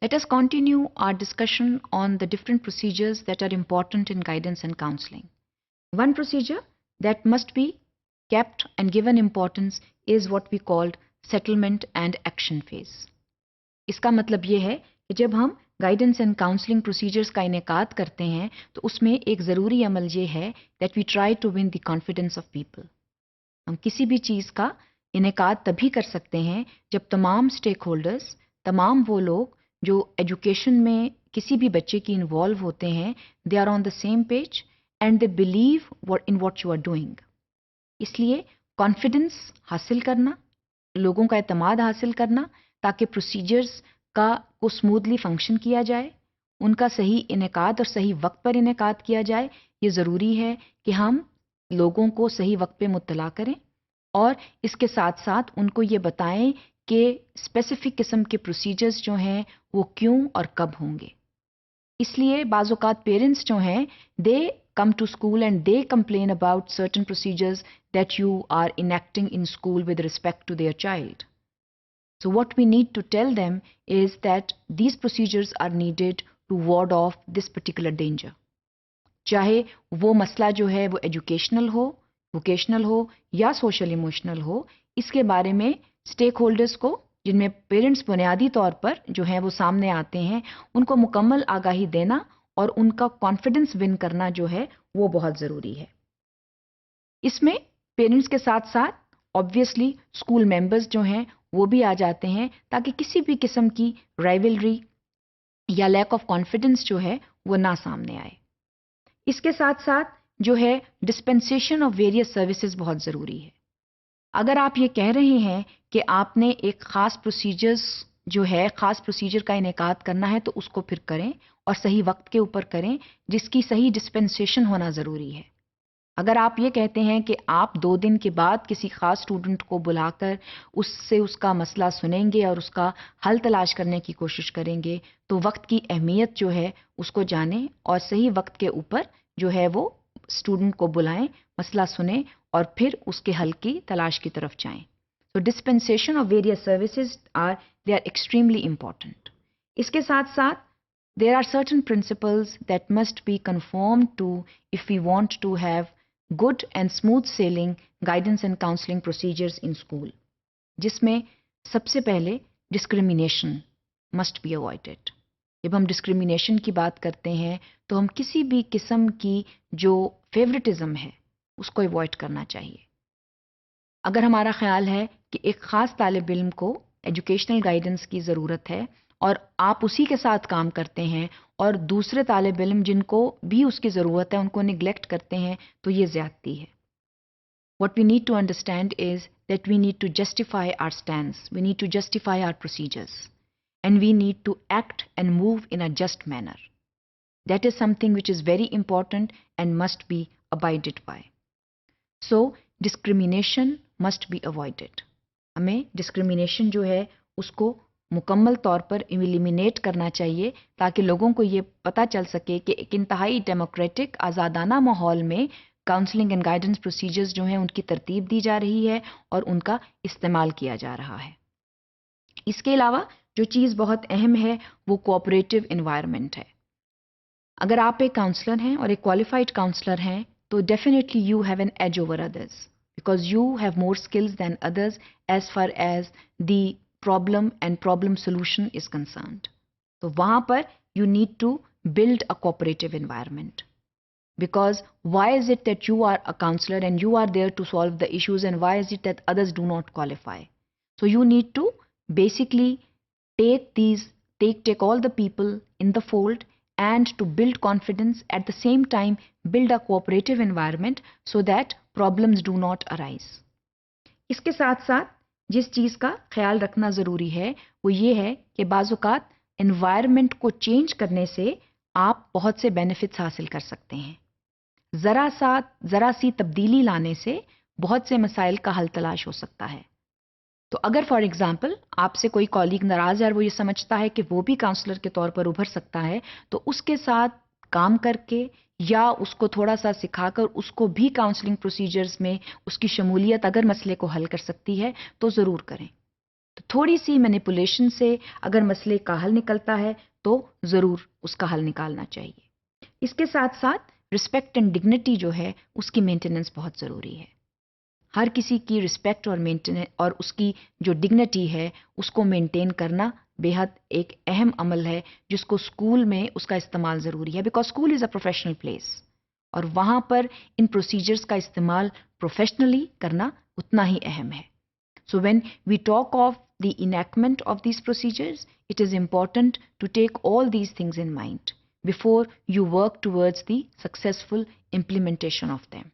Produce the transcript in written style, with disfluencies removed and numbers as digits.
Let us continue our discussion on the different procedures that are important in guidance and counseling. One procedure that must be kept and given importance is what we called settlement and action phase. इसका मतलब ये है कि जब हम guidance and counselling procedures का इनेकाद करते हैं तो उसमें एक ज़रूरी अमल ये है that we try to win the confidence of people. हम किसी भी चीज़ का इनेकाद तभी कर सकते हैं जब तमाम स्टेक होल्डर्स, तमाम वो लोग जो एजुकेशन में किसी भी बच्चे की इन्वॉल्व होते हैं, they are on the same page and they believe in what you are doing. इसलिए कॉन्फिडेंस हासिल करना, लोगों का एतमाद हासिल करना ताकि प्रोसीजर्स को स्मूथली फंक्शन किया जाए, उनका सही इनेकाद और सही वक्त पर इनेकाद किया जाए. ये ज़रूरी है कि हम लोगों को सही वक्त पे मुत्तला करें और इसके साथ साथ उनको ये बताएं कि स्पेसिफिक किस्म के प्रोसीजर्स जो हैं वो क्यों और कब होंगे. इसलिए बाज़ औक़ात पेरेंट्स जो हैं दे come to school and they complain about certain procedures that you are enacting in school with respect to their child. So what we need to tell them is that these procedures are needed to ward off this particular danger. चाहे वो मसला जो है वो educational हो, vocational हो या social emotional हो, इसके बारे में स्टेक होल्डर्स को, जिनमें पेरेंट्स बुनियादी तौर पर जो हैं वो सामने आते हैं, उनको मुकम्मल आगाही देना और उनका कॉन्फिडेंस विन करना जो है वो बहुत ज़रूरी है. इसमें पेरेंट्स के साथ साथ ऑब्वियसली स्कूल मेंबर्स जो हैं वो भी आ जाते हैं ताकि किसी भी किस्म की राइवलरी या लैक ऑफ कॉन्फिडेंस जो है वो ना सामने आए. इसके साथ साथ जो है डिस्पेंसेशन ऑफ वेरियस सर्विसेज बहुत ज़रूरी है. अगर आप ये कह रहे हैं कि आपने एक ख़ास प्रोसीजर का इनेकाद करना है तो उसको फिर करें और सही वक्त के ऊपर करें, जिसकी सही डिस्पेंसेशन होना ज़रूरी है. अगर आप ये कहते हैं कि आप 2 दिन के बाद किसी ख़ास स्टूडेंट को बुलाकर उससे उसका मसला सुनेंगे और उसका हल तलाश करने की कोशिश करेंगे, तो वक्त की अहमियत जो है उसको जानें और सही वक्त के ऊपर जो है वो स्टूडेंट को बुलाएं, मसला सुनें और फिर उसके हल की तलाश की तरफ जाएं. So dispensation of various services they are extremely important. इसके साथ साथ there are certain principles that must be conformed to if we want to have good and smooth sailing guidance and counseling procedures in school. जिसमें सबसे पहले discrimination must be avoided. जब हम discrimination की बात करते हैं तो हम किसी भी किस्म की जो favoritism है उसको अवॉइड करना चाहिए. अगर हमारा ख्याल है कि एक ख़ास तालिब इल्म को एजुकेशनल गाइडेंस की ज़रूरत है और आप उसी के साथ काम करते हैं और दूसरे तालिब इल्म जिनको भी उसकी ज़रूरत है उनको निगलेक्ट करते हैं, तो ये ज़्यादती है. What we need to understand is that we need to justify our stance, we need to justify our procedures, and we need to act and move in a just manner. That is something which is very important and must be abided by. So, discrimination must be avoided. हमें discrimination जो है उसको मुकम्मल तौर पर eliminate करना चाहिए ताकि लोगों को ये पता चल सके कि एक इंतहाई डेमोक्रेटिक आज़ादाना माहौल में काउंसलिंग एंड गाइडेंस प्रोसीजर्स जो हैं उनकी तरतीब दी जा रही है और उनका इस्तेमाल किया जा रहा है. इसके अलावा जो चीज़ बहुत अहम है वो कोऑपरेटिव एनवायरनमेंट है. अगर आप एक काउंसलर हैं और एक क्वालिफाइड काउंसलर हैं तो definitely you have an edge over others because you have more skills than others as far as the problem and problem solution is concerned. तो वहाँ पर you need to build a cooperative environment. Because why is it that you are a counselor and you are there to solve the issues and why is it that others do not qualify? So you need to basically take all the people in the fold and to build confidence, at the same time build a cooperative environment so that problems do not arise. इसके साथ साथ जिस चीज़ का ख्याल रखना ज़रूरी है वो ये है कि बाज़ औक़ात एनवायरनमेंट को चेंज करने से आप बहुत से बेनिफिट्स हासिल कर सकते हैं. ज़रा सी तब्दीली लाने से बहुत से मसाइल का हल तलाश हो सकता है. तो अगर फॉर एग्जांपल आपसे कोई कॉलीग नाराज़ है और वो ये समझता है कि वो भी काउंसलर के तौर पर उभर सकता है, तो उसके साथ काम करके या उसको थोड़ा सा सिखाकर उसको भी काउंसलिंग प्रोसीजर्स में उसकी शमूलियत अगर मसले को हल कर सकती है तो ज़रूर करें. تو تھوڑی سی مینیپولیشن سے اگر مسئلے کا حل نکلتا ہے تو ضرور اس کا حل نکالنا چاہیے. اس کے ساتھ ساتھ رسپیکٹ اینڈ ڈگنیٹی جو ہے اس کی مینٹیننس بہت ضروری ہے. ہر کسی کی رسپیکٹ اور مینٹیننس اور اس کی جو ڈگنیٹی ہے اس کو مینٹین کرنا بے حد ایک اہم عمل ہے جس کو اسکول میں اس کا استعمال ضروری ہے. Because school is a professional place اور وہاں پر ان پروسیجرز کا استعمال پروفیشنلی کرنا اتنا ہی اہم ہے. So when we talk of the enactment of these procedures, it is important to take all these things in mind before you work towards the successful implementation of them.